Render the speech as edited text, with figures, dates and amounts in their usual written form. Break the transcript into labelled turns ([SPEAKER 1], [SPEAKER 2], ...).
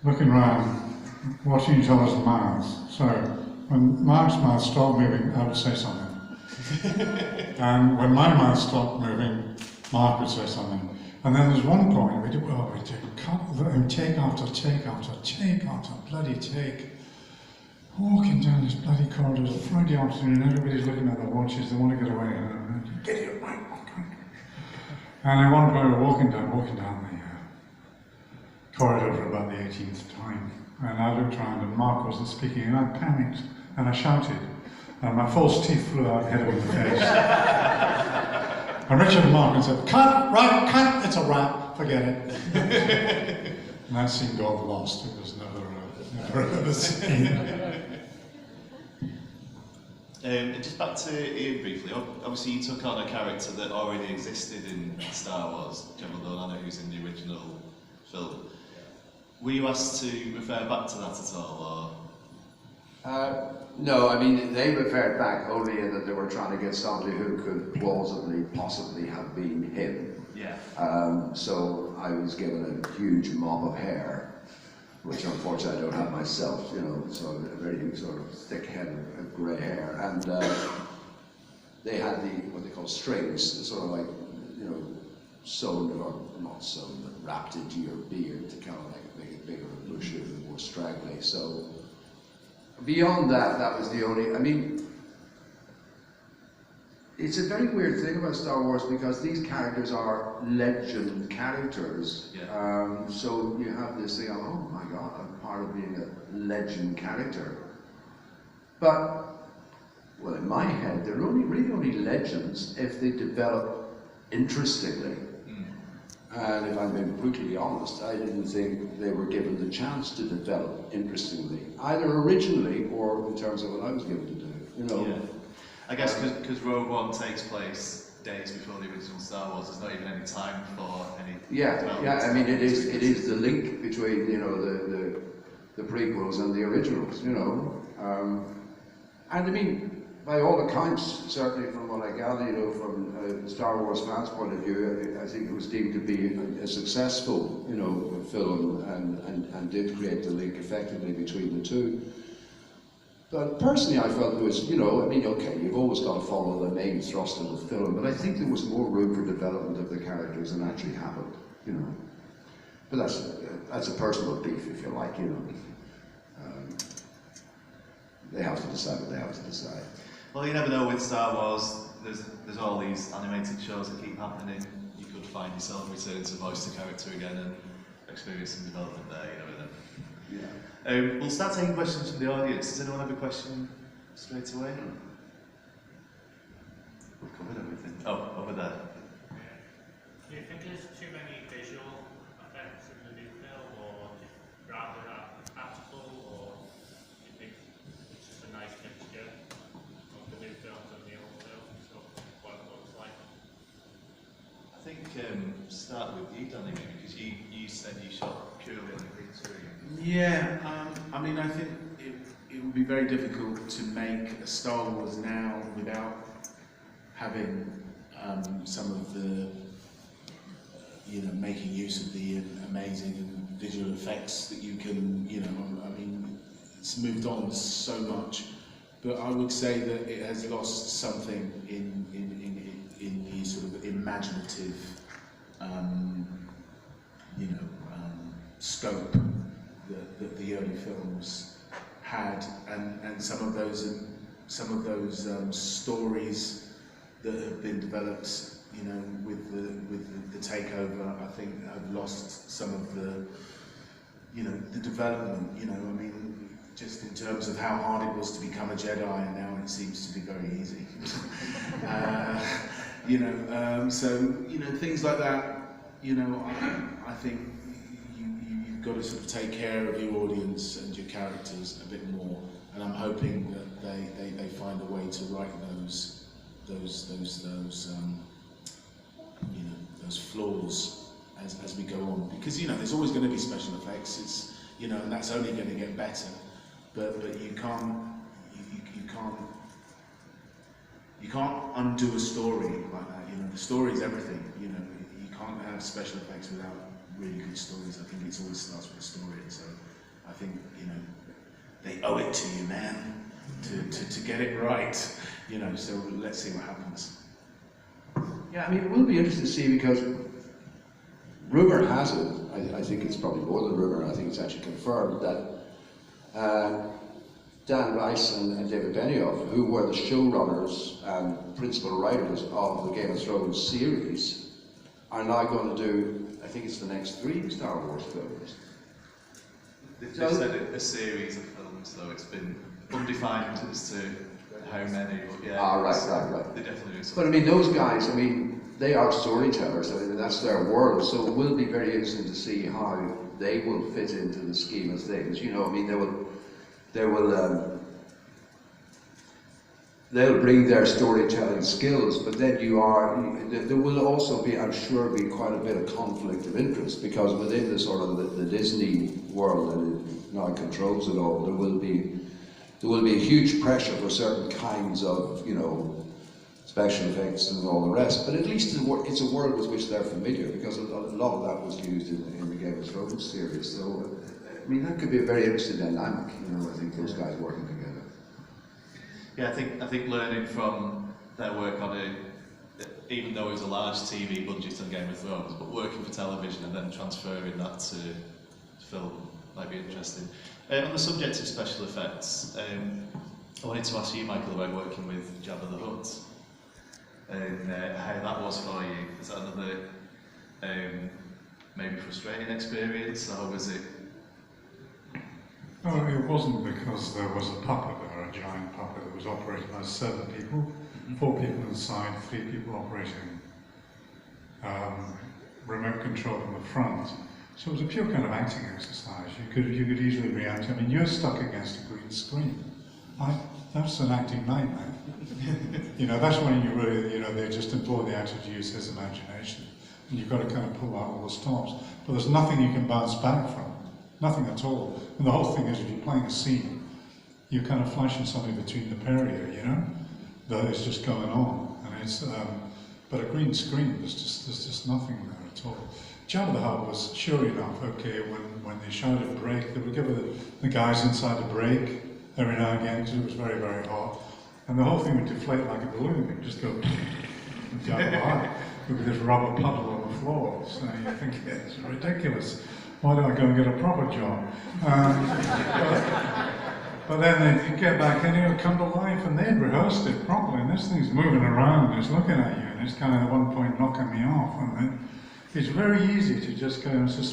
[SPEAKER 1] looking around, watching each other's mouths. So when Mark's mouth stopped moving, I would say something. And when my mouth stopped moving, Mark would say something. And then there's one point we did take after take after take after bloody take. Walking down this bloody corridor, it's a Friday afternoon, everybody's looking at their watches, they want to get away. Get your mic. And at one point we're walking down the corridor for about the 18th time. And I looked around and Mark wasn't speaking, and I panicked and I shouted. And my false teeth flew out, hit him in the face. And Richard and Mark said, cut, it's a wrap, forget it. And that scene got lost, it was never ever seen.
[SPEAKER 2] Just back to Ian briefly, obviously you took on a character that already existed in Star Wars, General Donano, who's in the original film. Were you asked to refer back to that at all, or?
[SPEAKER 3] No, I mean, they referred back only in that they were trying to get somebody who could plausibly, possibly have been him.
[SPEAKER 2] Yeah.
[SPEAKER 3] So I was given a huge mop of hair, which unfortunately I don't have myself, you know, so a very sort of thick head of grey hair. And they had what they call strings, sort of like, you know, sewn, or not sewn, but wrapped into your beard to kind of like make it bigger and bushier and more straggly. So beyond that, that was the only, I mean, it's a very weird thing about Star Wars because these characters are legend characters.
[SPEAKER 2] Yeah.
[SPEAKER 3] So you have this thing of, oh my God, I'm part of being a legend character. But, well, in my head, they're really only legends if they develop interestingly. And if I'm being brutally honest, I didn't think they were given the chance to develop interestingly, either originally or in terms of what I was given to do, you know.
[SPEAKER 2] Yeah. I guess because Rogue One takes place days before the original Star Wars, there's not even any time for any.
[SPEAKER 3] Yeah. I mean, it is the link between, you know, the prequels and the originals, you know. And I mean, by all accounts, certainly from what I gather, you know, from a Star Wars fans' point of view, I think it was deemed to be a successful, you know, film, and did create the link effectively between the two. But personally, I felt there was, you know, I mean, okay, you've always got to follow the main thrust of the film, but I think there was more room for development of the characters than actually happened, you know. But that's a personal beef, if you like, you know. They have to decide what they have to decide.
[SPEAKER 2] Well, you never know with Star Wars. There's all these animated shows that keep happening. You could find yourself returning to voice the character again and experience some development there. You never know.
[SPEAKER 3] Yeah.
[SPEAKER 2] We'll start taking questions from the audience. Does anyone have a question straight away? We've covered everything. Oh, over there.
[SPEAKER 4] Do you think there's too many visual effects in the new film, or just rather practical, or do you think it's just a nice mixture of the new films and the old films, so what it looks like?
[SPEAKER 2] I think start with you, Danny, because you said you shot purely on the green screen.
[SPEAKER 5] Yeah, I mean, I think it would be very difficult to make a Star Wars now without having some of the, you know, making use of the amazing visual effects that you can, you know, I mean, it's moved on so much, but I would say that it has lost something in the sort of imaginative, you know, scope that the early films had, and some of those stories that have been developed, you know, with the takeover, I think have lost some of the, you know, the development. You know, I mean, just in terms of how hard it was to become a Jedi, and now it seems to be very easy. You know, so you know, things like that. You know, I think you've got to sort of take care of your audience and your characters a bit more, and I'm hoping that they find a way to write those you know, those flaws as we go on, because you know there's always going to be special effects. It's, you know, and that's only going to get better, but you can't undo a story like that. You know, the story is everything. You know, you can't have special effects without really good stories. I think it always starts with a story, and so I think, you know, they owe it to you, man, to get it right, you know, so let's see what happens.
[SPEAKER 3] Yeah, I mean, it will be interesting to see, because rumour has it, I think it's probably more than rumour, I think it's actually confirmed, that Dan Rice and David Benioff, who were the showrunners and principal writers of the Game of Thrones series, are now going to do, I think it's the next 3 Star Wars films.
[SPEAKER 2] They've said it a series of films, though it's been undefined as to how many, but yeah.
[SPEAKER 3] Right.
[SPEAKER 2] They definitely do something.
[SPEAKER 3] But I mean, those guys, I mean, they are storytellers, I mean, that's their world, so it will be very interesting to see how they will fit into the scheme of things. You know, I mean, they'll bring their storytelling skills, but then there will also be, I'm sure, be quite a bit of conflict of interest, because within the sort of the Disney world that it now controls it all, there will be a huge pressure for certain kinds of, you know, special effects and all the rest, but at least it's a world with which they're familiar, because a lot of that was used in the Game of Thrones series. So, I mean, that could be a very interesting dynamic, you know, I think those guys working together.
[SPEAKER 2] Yeah, I think learning from their work on it, even though it was a large TV budget on Game of Thrones, but working for television and then transferring that to film might be interesting. On the subject of special effects, I wanted to ask you, Michael, about working with Jabba the Hutt, and how that was for you. Is that another maybe frustrating experience, or was it?
[SPEAKER 1] No, it wasn't, because there was a puppet there, a giant puppet that was operated by 7 people, 4 people inside, 3 people operating remote control in the front. So it was a pure kind of acting exercise. You could easily react. I mean, you're stuck against a green screen. That's an acting nightmare. You know, that's when you really, you know, they just employ the actor to use his imagination. And you've got to kind of pull out all the stops. But there's nothing you can bounce back from. Nothing at all. And the whole thing is, if you're playing a scene, you're kind of flashing something between the period, you know, that is just going on. And it's, but a green screen, there's just nothing there at all. Jabba the Hutt was, sure enough, okay, when they shouted break, they would give the guys inside a break every now and again, because it was very, very hot. And the whole thing would deflate like a balloon. It would just go down the line with this rubber puddle on the floor. So you think, it's ridiculous. Why don't I go and get a proper job? But then they'd get back in, it would come to life, and they'd rehearsed it properly, and this thing's moving around, and it's looking at you, and it's kind of at one point knocking me off. And then it's very easy to just go and